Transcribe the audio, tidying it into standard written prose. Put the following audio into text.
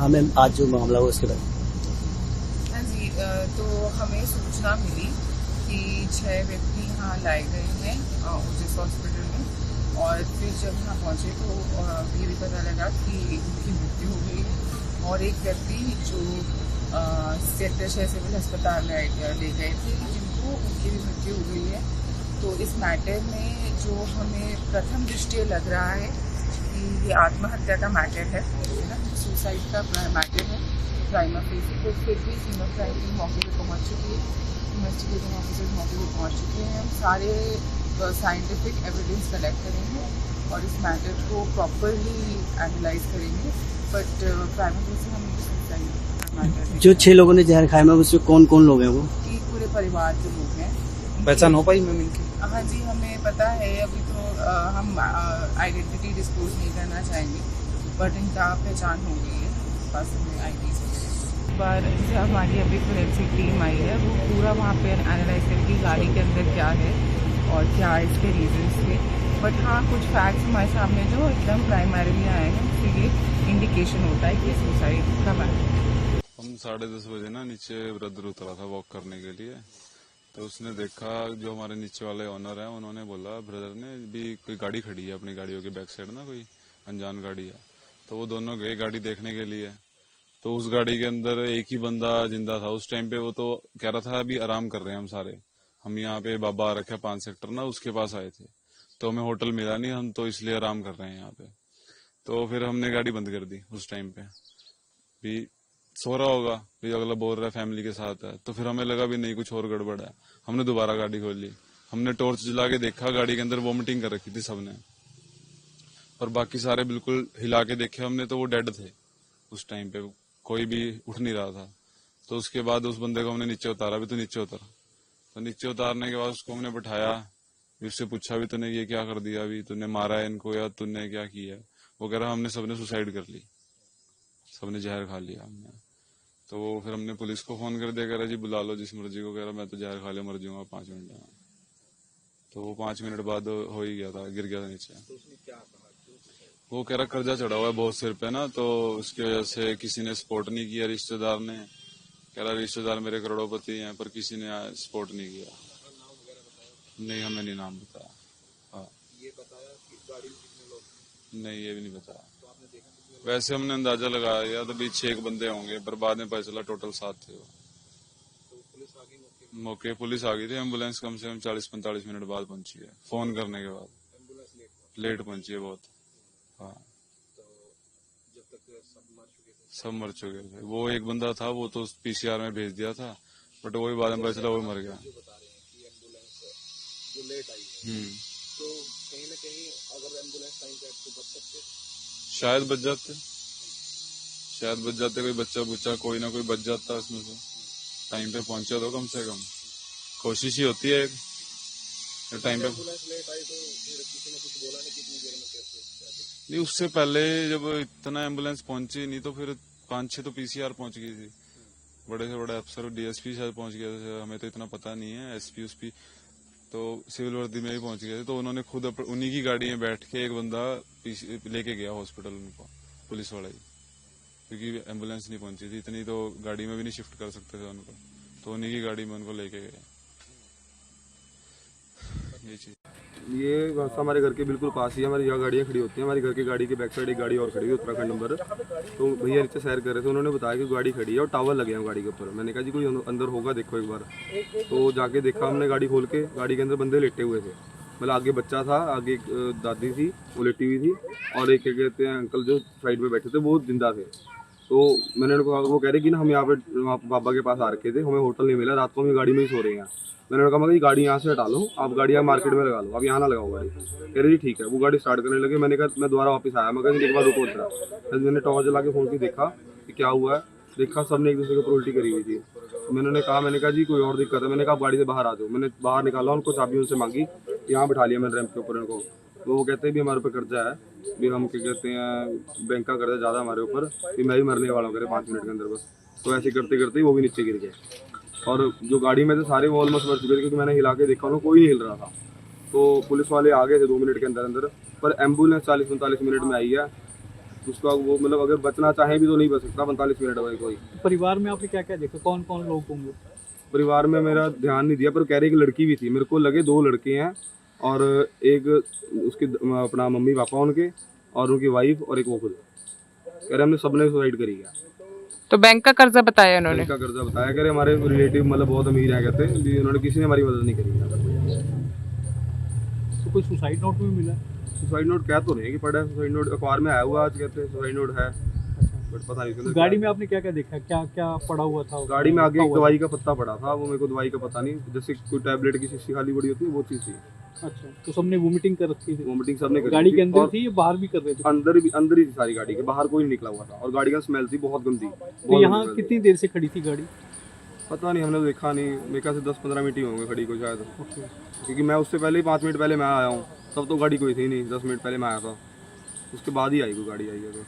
हमें आज जो मामला हुआ उसके बाद? हाँ जी, तो हमें सूचना मिली कि 6 व्यक्ति यहाँ लाए गए हैं ओजिस हॉस्पिटल में। और फिर जब यहाँ पहुँचे तो ये भी पता लगा कि उनकी मृत्यु हो गई है। और एक व्यक्ति जो सेक्टर 6 सिविल अस्पताल ले गए थे, जिनको उनकी भी मृत्यु हो गई है। तो इस मैटर में जो हमें प्रथम दृष्टया लग रहा है कि ये आत्महत्या का मैटर है ना, सुसाइड का मैटर है प्राइमा फेसी। तो फिर भी सीनियर क्राइम टीम मौके पर पहुँच चुकी है, इन्वेस्टिगेटिंग ऑफिसर्स मौके पर पहुँच चुके हैं। हम सारे साइंटिफिक एविडेंस कलेक्ट करेंगे और इस मैटर को प्रॉपरली एनालाइज करेंगे। बट प्राइमा फेसी हम सुसाइड मैटर जो 6 लोगों ने जहर खाया में उसमें कौन कौन लोग हैं? वो पूरे परिवार के लोग हैं। पहचान हो पाई मैम इनकी? हाँ जी, हमें पता है। अभी तो हम आइडेंटिटी डिस्क्लोज नहीं करना चाहेंगे, बट इनका पहचान हो गई है पास में आईडी से। बार जैसे हमारी अभी फोरेंसिक टीम आई है, वो पूरा वहाँ पे एनालाइज करेगी गाड़ी के अंदर क्या है और क्या इसके रीजंस थे। बट हाँ, कुछ फैक्ट्स हमारे सामने जो एकदम प्राइमरीली आए हैं, उससे ये इंडिकेशन होता है कि सुसाइड का मैटर। हम 10:30 बजे ना नीचे ब्रदर उतरा था वॉक करने के लिए, तो उसने देखा, जो हमारे नीचे वाले ओनर हैं उन्होंने बोला ब्रदर ने भी कोई गाड़ी खड़ी है अपनी गाड़ियों के बैक साइड ना, कोई अनजान गाड़ी है। तो वो दोनों गए गाड़ी देखने के लिए, तो उस गाड़ी के अंदर एक ही बंदा जिंदा था उस टाइम पे। वो तो कह रहा था अभी आराम कर रहे हैं हम सारे, हम यहाँ पे बाबा रखे 5 सेक्टर ना, उसके पास आए थे, तो हमें होटल मिला नहीं, हम तो इसलिए आराम कर रहे हैं यहाँ पे। तो फिर हमने गाड़ी बंद कर दी उस टाइम पे, भी सो रहा होगा, भी अगला बोल रहा है फैमिली के साथ है। तो फिर हमें लगा भी नहीं, कुछ और गड़बड़ है। हमने दोबारा गाड़ी खोली, हमने टॉर्च जला के देखा, गाड़ी के अंदर वॉमिटिंग कर रखी थी सबने, और बाकी सारे बिल्कुल हिला के देखे हमने, तो वो डेड थे उस टाइम पे, कोई भी उठ नहीं रहा था। तो उसके बाद उस बंदे को हमने नीचे उतारा, भी तो नीचे उतर। तो नीचे उतारने के बाद उसको हमने बैठाया, भी उससे पूछा भी तूने ये क्या कर दिया, अभी तूने मारा है इनको या तूने क्या किया? वो कह रहा हमने सबने सुसाइड कर ली, सबने जहर खा लिया हमने। तो फिर हमने पुलिस को फोन कर दिया, कह रहा जी बुला लो जिस मर्जी को। कह रहा मैं तो जहर खा लिया, मर जाऊंगा 5 मिनट में। तो वो 5 मिनट बाद हो ही गया था, गिर गया था नीचे। तो उसने क्या कहा? वो कह रहा कर्जा चढ़ा हुआ है बहुत सिर पे ना, तो उसकी वजह से किसी ने सपोर्ट नहीं किया, रिश्तेदार ने। कह रहा रिश्तेदार मेरे करोड़पति हैं, पर किसी ने सपोर्ट नहीं किया। नहीं, हमें नहीं नाम बताया। हाँ, ये बताया कि गाड़ी में कितने लोग? नहीं, ये भी नहीं बताया। तो आपने देखा कितने? वैसे हमने अंदाजा लगाया तो बीच 6 बंदे होंगे, पर बाद में पता चला टोटल 7 थे वो। तो पुलिस आ गई मौके पुलिस आ गई थी, एम्बुलेंस कम से कम 40-45 मिनट बाद पहुंची है, फोन करने के बाद। एम्बुलेंस लेट पहुंची है बहुत। हाँ, तो जब तक सब मर चुके थे? सब मर चुके थे। वो एक बंदा था, वो तो पीसीआर में भेज दिया था, बट वो भी बाद में पता चला वो मर गया। जो बता रहे हैं कि एम्बुलेंस जो लेट आई है, तो कहीं ना कहीं अगर एम्बुलेंस टाइम पे तो बच सकते, शायद बच जाते, कोई बच्चा बुच्चा कोई ना कोई बच जाता इसमें से। टाइम पे पहुंचा तो कम से कम कोशिश ही होती है टाइम पे। एम्बुलेंस लेट आई तो फिर किसी ने कुछ बोला नहीं कितनी देर में कैसे? नहीं, उससे पहले जब इतना एम्बुलेंस पहुंची नहीं, तो फिर 5-6 तो पीसीआर पहुंच गई थी, बड़े से बड़े अफसर, डीएसपी शायद पहुंच गए थे, हमें तो इतना पता नहीं है, एसपी उसपी तो सिविल वर्दी में भी पहुंच गए थे। तो उन्होंने खुद उन्हीं की गाड़ी में बैठ के एक बंदा लेके गया हॉस्पिटल उनको, पुलिस वाला ही, क्योंकि एम्बुलेंस नहीं पहुंची थी इतनी, तो गाड़ी में भी नहीं शिफ्ट कर सकते थे उनको, तो उन्हीं की गाड़ी में उनको लेके गए। ये चीज, ये रास्ता हमारे घर के बिल्कुल पास ही है, हमारी यहाँ गाड़ियाँ खड़ी होती हैं, हमारी घर की गाड़ी के बैक साइड एक गाड़ी और खड़ी है उत्तराखंड नंबर। तो भैया नीचे सैर कर रहे थे, उन्होंने बताया कि गाड़ी खड़ी है और टावर लगे हैं गाड़ी के ऊपर। मैंने कहा जी कोई अंदर होगा देखो एक बार। तो जाके देखा हमने गाड़ी खोल के, गाड़ी के अंदर बंदे लेटे हुए थे, मतलब आगे बच्चा था, आगे एक दादी थी वो लेटी हुई थी, और एक क्या कहते हैं अंकल जो साइड में बैठे थे वो जिंदा थे। तो मैंने उनको कहा, वो कह रहे कि ना हम यहाँ पे बाबा के पास आ रखे थे, हमें होटल नहीं मिला, रात को हम गाड़ी में ही सो रहे हैं। मैंने उन्हें कहा मैं गाड़ी यहाँ से हटा लो, आप गाड़ी यहाँ मार्केट में लगा लो, आप यहाँ ना लगाओ गाड़ी। कह रहे जी ठीक है। वो गाड़ी स्टार्ट करने लगे, मैंने कहा मैं दोबारा वापस आया, मैं कहा एक बार रुको उतरा। मैंने टॉर्च जला के फोन की देखा कि क्या हुआ है, देखा सबने एक दूसरे के ऊपर उल्टी करी हुई थी। मैंने उन्हें कहा, मैंने कहा जी कोई और दिक्कत है? मैंने कहा आप गाड़ी से बाहर आ जाओ। मैंने बाहर निकाला, उनको चाबी उनसे मांगी, यहाँ बिठा लिया मैंने रैंप के ऊपर इनको। तो वो कहते हैं भी हमारे ऊपर कर्जा है, भी हम क्या कहते हैं बैंक का कर्जा ज़्यादा हमारे ऊपर, कि मैं भी मरने वाला हूँ, करे 5 मिनट के अंदर बस। तो ऐसे करते करते वो भी नीचे गिर गए, और जो गाड़ी में थे सारे वो ऑलमोस्ट मर चुके थे, क्योंकि मैंने हिला के देखा उन्होंने कोई नहीं हिल रहा था। तो पुलिस वाले आ गए थे 2 मिनट के अंदर अंदर, पर एम्बुलेंस 40-45 मिनट में आई है। उसका वो मतलब अगर बचना चाहे भी तो नहीं बच सकता 45 मिनट में कोई। परिवार में आपने क्या क्या देखा, कौन कौन लोग होंगे? परिवार में मेरा ध्यान नहीं दिया, पर कह रहे एक लड़की भी थी, मेरे को लगे 2 लड़के हैं और एक उसके अपना मम्मी पापा उनके और उनकी वाइफ और एक वो खुद। कह रहे हमने सबने सुसाइड करी है। तो बैंक का कर्जा बताया उन्होंने? का कर्जा बताया, कह रहे हमारे रिलेटिव मतलब बहुत अमीर हैं, कहते हैं उन्होंने किसी ने हमारी मदद नहीं करी है। तो कोई सुसाइड नोट भी मिला? सुसाइड नोट कह तो नहीं कि पड़ा है, सुसाइड नोट अखबार में आया हुआ आज, कहते हैं सुसाइड नोट है, बट पता नहीं चला। गाड़ी में आपने क्या क्या देखा, क्या क्या पड़ा हुआ था? गाड़ी में आगे एक दवाई का पत्ता पड़ा था, वो मेरे को दवाई का पता नहीं, जैसे कोई टैबलेट की शीशी खाली पड़ी होती है वो चीज़ थी। अच्छा, तो सबने वोमिटिंग कर रखी थी? वोमिटिंग सबने करी गाड़ी थी के अंदर और थी या बाहर भी कर रहे थे? अंदर ही थी सारी गाड़ी के, बाहर कोई नहीं निकला हुआ था और गाड़ी का स्मेल थी बहुत गंदी। तो यहाँ कितनी देर से खड़ी थी गाड़ी? पता नहीं, हमने तो देखा नहीं, मेरे ख्याल से 10-15 मिनट ही होंगे खड़ी को शायद, ओके। क्योंकि मैं उससे पहले ही 5 मिनट पहले मैं आया हूँ, तब तो गाड़ी कोई थी नहीं, 10 मिनट पहले मैं आया था, उसके बाद ही आई कोई गाड़ी आई है तो।